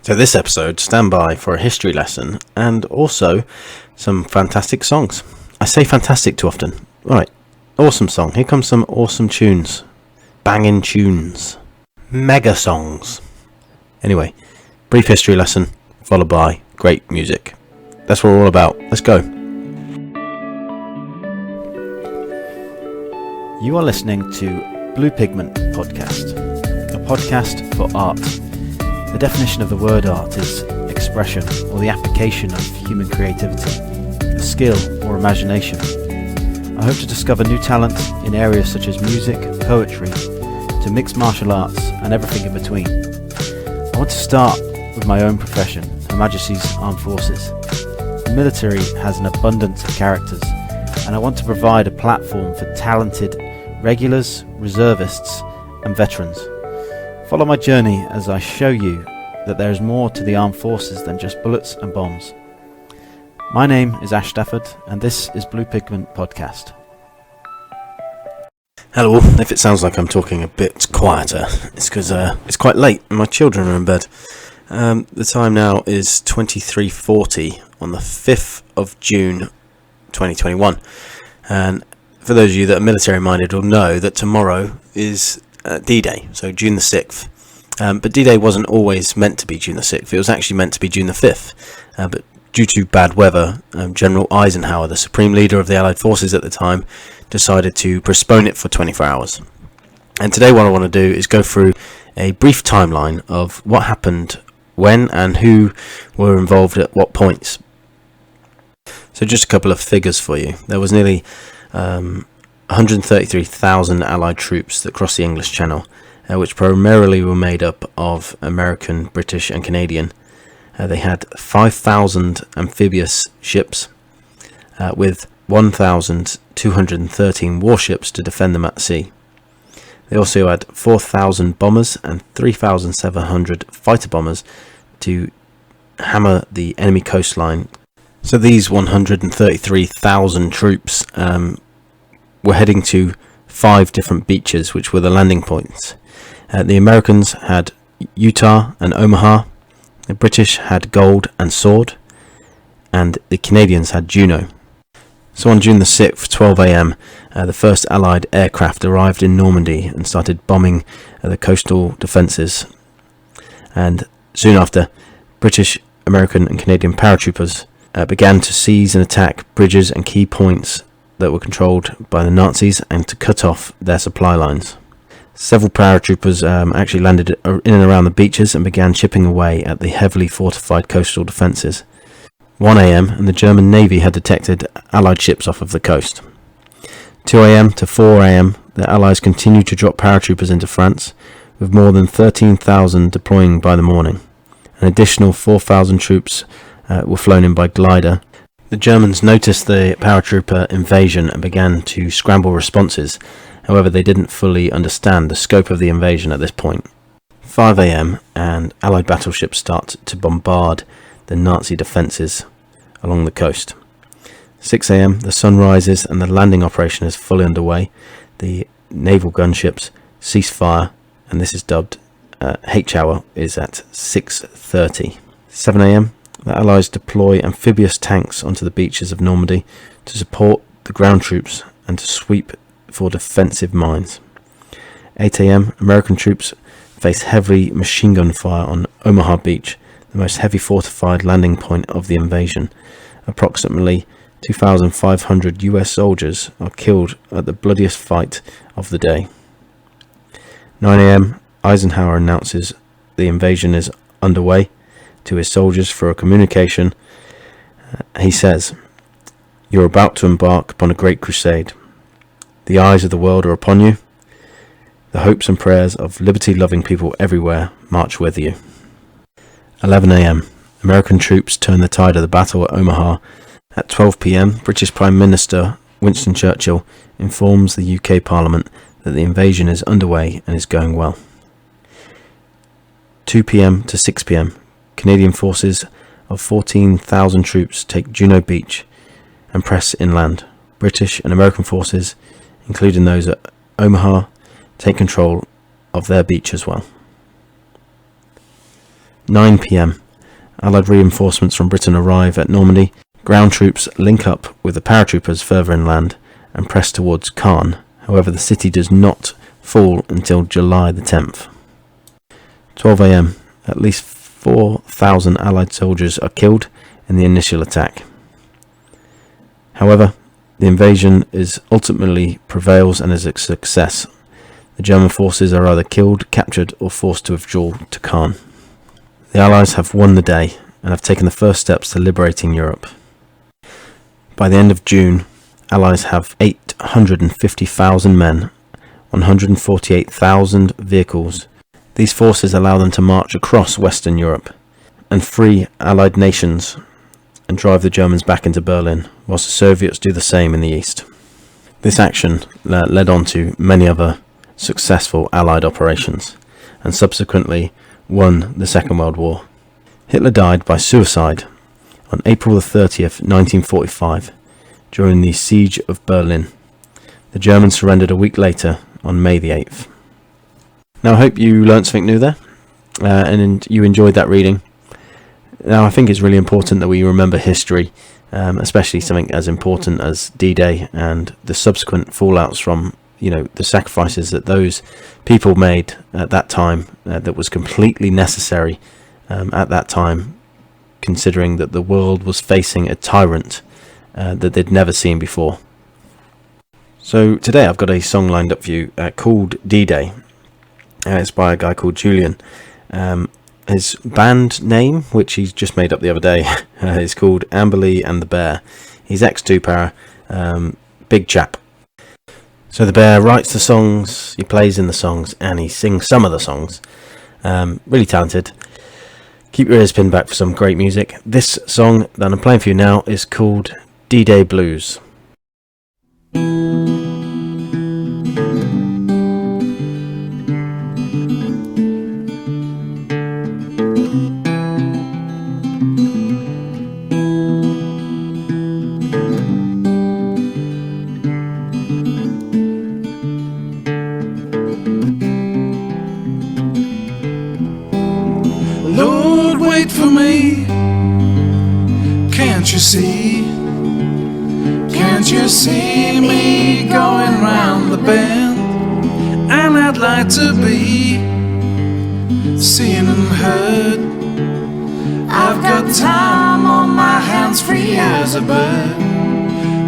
So this episode, stand by for a history lesson and also some fantastic songs. I say fantastic too often. Right, awesome song. Here comes some awesome tunes. Banging tunes. Mega songs. Anyway, brief history lesson followed by great music. That's what we're all about. Let's go. You are listening to Blue Pigment Podcast, a podcast for art. The definition of the word art is expression or the application of human creativity, a skill or imagination. I hope to discover new talent in areas such as music, poetry, to mixed martial arts and everything in between. I want to start with my own profession, Her Majesty's Armed Forces. The military has an abundance of characters, and I want to provide a platform for talented regulars, reservists and veterans. Follow my journey as I show you that there is more to the armed forces than just bullets and bombs. My name is Ash Stafford, and this is Blue Pigment Podcast. Hello, if it sounds like I'm talking a bit quieter, it's because it's quite late and my children are in bed. The time now is 23:40 on the 5th of June 2021. And for those of you that are military minded will know that tomorrow is D-Day, so June the 6th. But D-Day wasn't always meant to be June the 6th, it was actually meant to be June the 5th. But due to bad weather, General Eisenhower, the supreme leader of the Allied forces at the time, decided to postpone it for 24 hours. And today what I want to do is go through a brief timeline of what happened when and who were involved at what points. So just a couple of figures for you. There was nearly 133,000 Allied troops that crossed the English Channel, which primarily were made up of American, British and Canadian. They had 5,000 amphibious ships with 1,213 warships to defend them at sea. They also had 4,000 bombers and 3,700 fighter bombers to hammer the enemy coastline. So these 133,000 troops were heading to 5 different beaches, which were the landing points. The Americans had Utah and Omaha, the British had Gold and Sword, and the Canadians had Juneau. So on June the 6th, 12 a.m, the first Allied aircraft arrived in Normandy and started bombing the coastal defences. And soon after, British, American and Canadian paratroopers began to seize and attack bridges and key points that were controlled by the Nazis and to cut off their supply lines. Several paratroopers actually landed in and around the beaches and began chipping away at the heavily fortified coastal defences. 1 a.m. and the German Navy had detected Allied ships off of the coast. 2 a.m. to 4 a.m. the Allies continued to drop paratroopers into France, with more than 13,000 deploying by the morning. An additional 4,000 troops were flown in by glider. The Germans noticed the paratrooper invasion and began to scramble responses. However, they didn't fully understand the scope of the invasion at this point. 5 a.m. and Allied battleships start to bombard the Nazi defences along the coast. 6 a.m. the sun rises and the landing operation is fully underway. The naval gunships cease fire, and this is dubbed H hour is at 6:30. 7 a.m. the Allies deploy amphibious tanks onto the beaches of Normandy to support the ground troops and to sweep for defensive mines. 8 a.m. American troops face heavy machine gun fire on Omaha Beach, the most heavy fortified landing point of the invasion. Approximately 2,500 US soldiers are killed at the bloodiest fight of the day. 9 a.m. Eisenhower announces the invasion is underway to his soldiers for a communication. He says, "You're about to embark upon a great crusade. The eyes of the world are upon you. The hopes and prayers of liberty-loving people everywhere march with you." 11 a.m. American troops turn the tide of the battle at Omaha. At 12 p.m, British Prime Minister Winston Churchill informs the UK Parliament that the invasion is underway and is going well. 2 p.m. to 6 p.m, Canadian forces of 14,000 troops take Juneau Beach and press inland. British and American forces, including those at Omaha, take control of their beach as well. 9 p.m. Allied reinforcements from Britain arrive at Normandy. Ground troops link up with the paratroopers further inland and press towards Caen. However, the city does not fall until July the 10th. 12 a.m. At least 4,000 Allied soldiers are killed in the initial attack. However, the invasion ultimately prevails and is a success. The German forces are either killed, captured, or forced to withdraw to Caen. The Allies have won the day and have taken the first steps to liberating Europe. By the end of June, Allies have 850,000 men, 148,000 vehicles. These forces allow them to march across Western Europe and free Allied nations and drive the Germans back into Berlin, whilst the Soviets do the same in the east. This action led on to many other successful Allied operations, and subsequently won the Second World War. Hitler died by suicide on April the 30th, 1945, during the siege of Berlin. The Germans surrendered a week later on May the 8th. Now I hope you learnt something new there, and you enjoyed that reading. Now, I think it's really important that we remember history, especially something as important as D-Day and the subsequent fallouts from, the sacrifices that those people made at that time, that was completely necessary at that time, considering that the world was facing a tyrant that they'd never seen before. So today I've got a song lined up for you called D-Day. It's by a guy called Julian. His band name, which he's just made up the other day, is called Amberley The Bear. He's ex-2-para, big chap. So the Bear writes the songs, he plays in the songs, and he sings some of the songs. Really talented. Keep your ears pinned back for some great music. This song that I'm playing for you now is called D-Day Blues. Wait for me, can't you see? Can't you see me going round the bend? And I'd like to be seen and heard. I've got time on my hands, free as a bird.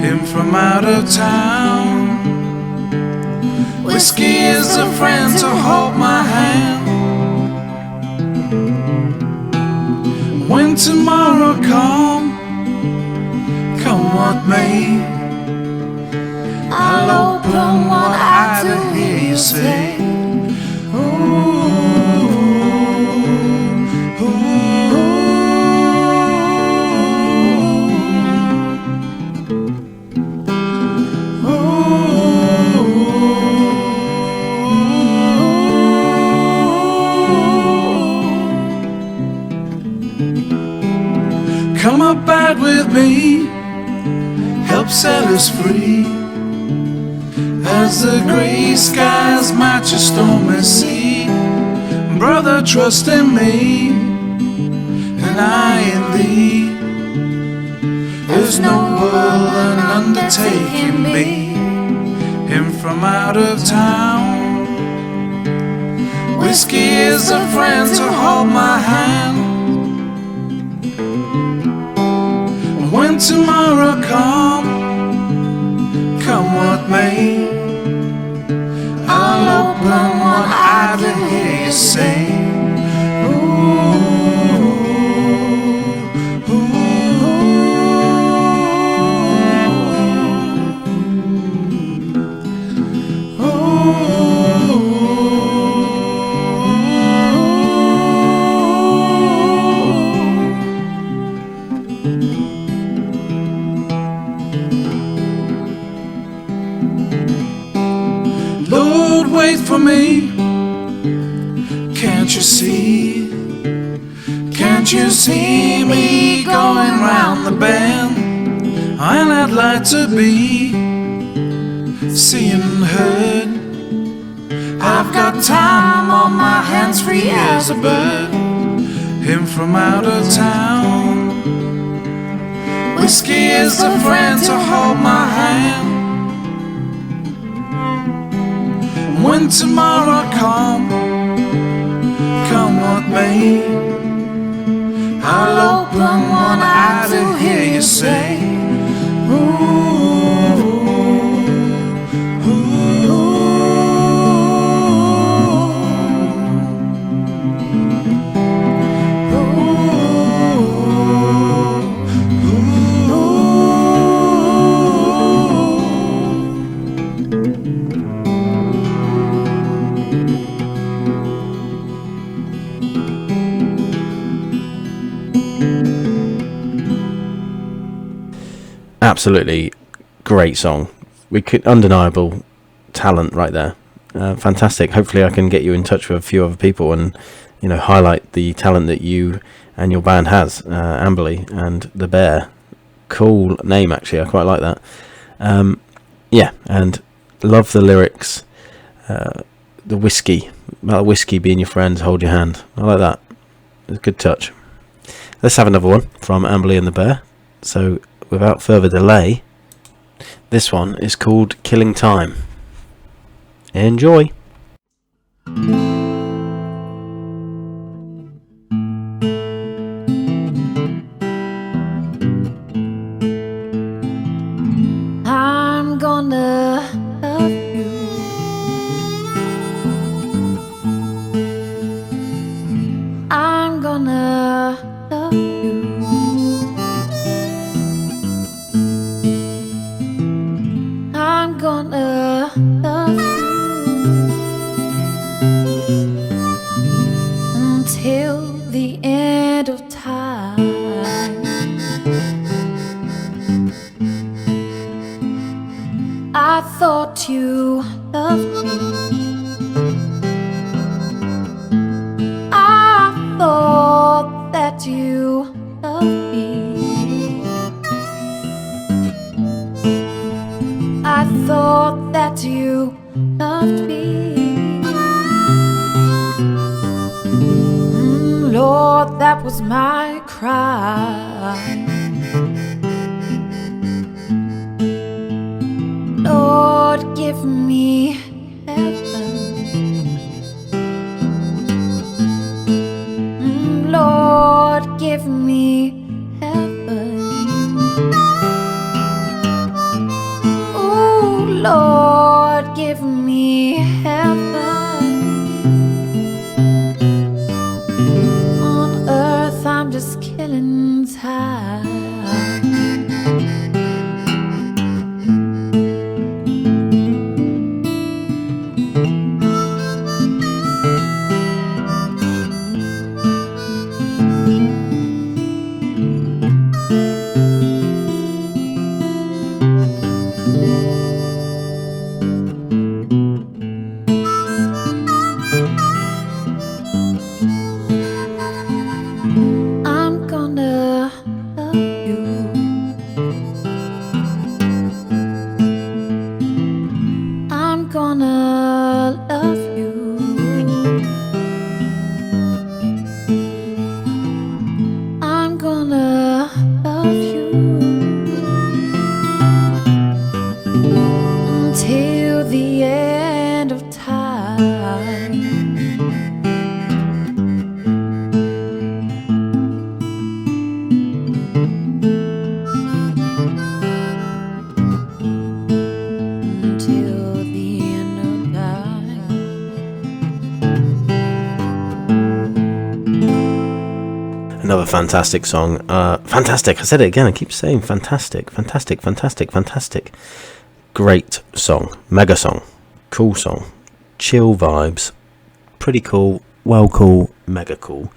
Him from out of town. Whiskey is a friend to hold my hand. When tomorrow come what may, I'll open one eye to hear you say, ooh, ooh, ooh. Come up bad with me, help set us free, as the grey skies match a stormy sea. Brother, trust in me, and I in thee. There's no world an undertaking be. Him from out of town. Whiskey is a friend to hold my hand. When tomorrow come what may, I'll open one eye to hear you say, ooh, ooh, ooh, ooh. Lord, wait for me, can't you see? Can't you see me going round the bend? And I'd like to be seen and heard. I've got time on my hands, free as a bird. from out of town. Whiskey is a friend to hold my hand. When tomorrow come what may, I'll open one eye to hear you say, Absolutely great song. Undeniable talent right there. Fantastic. Hopefully I can get you in touch with a few other people and highlight the talent that you and your band has. Amberley and The Bear. Cool name, actually. I quite like that. And love the lyrics. The whiskey, about whiskey being your friend, hold your hand. I like that. It's a good touch. Let's have another one from Amberley and The Bear. So without further delay, this one is called Killing Time. Enjoy. I'm gonna love you. I'm gonna love you. I'm gonna love you until the end of time. I thought you loved me. I thought that you loved me. I thought that you loved me. Lord, that was my cry. Lord, give me heaven. Lord, give me heaven. Oh, Lord, give me heaven. On earth, I'm just killing time. I'm gonna love you. I'm gonna love you. I'm gonna love you until the end of time. Until the end of time. Another fantastic song. Fantastic. I said it again. I keep saying fantastic. Fantastic. Fantastic. Fantastic. Great song. Mega song. Cool song. Chill vibes. Pretty cool. Well cool. Mega cool.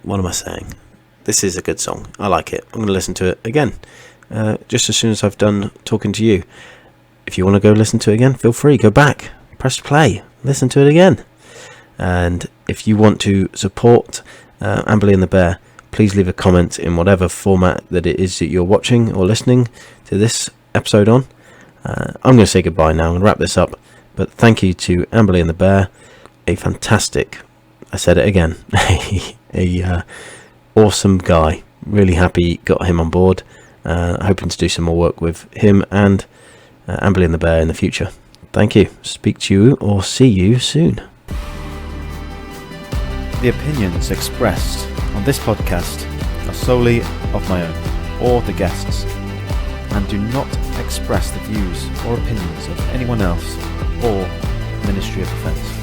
What am I saying? This is a good song. I like it. I'm going to listen to it again. Just as soon as I've done talking to you. If you want to go listen to it again, feel free. Go back. Press play. Listen to it again. And if you want to support Amberley and the Bear, please leave a comment in whatever format that it is that you're watching or listening to this episode on. I'm going to say goodbye now and wrap this up. But thank you to Amberley and the Bear. A fantastic, I said it again, a awesome guy. Really happy got him on board. Hoping to do some more work with him and Amberley the Bear in the future. Thank you. Speak to you or see you soon. The opinions expressed on this podcast are solely of my own or the guests, and do not express the views or opinions of anyone else or Ministry of Defence.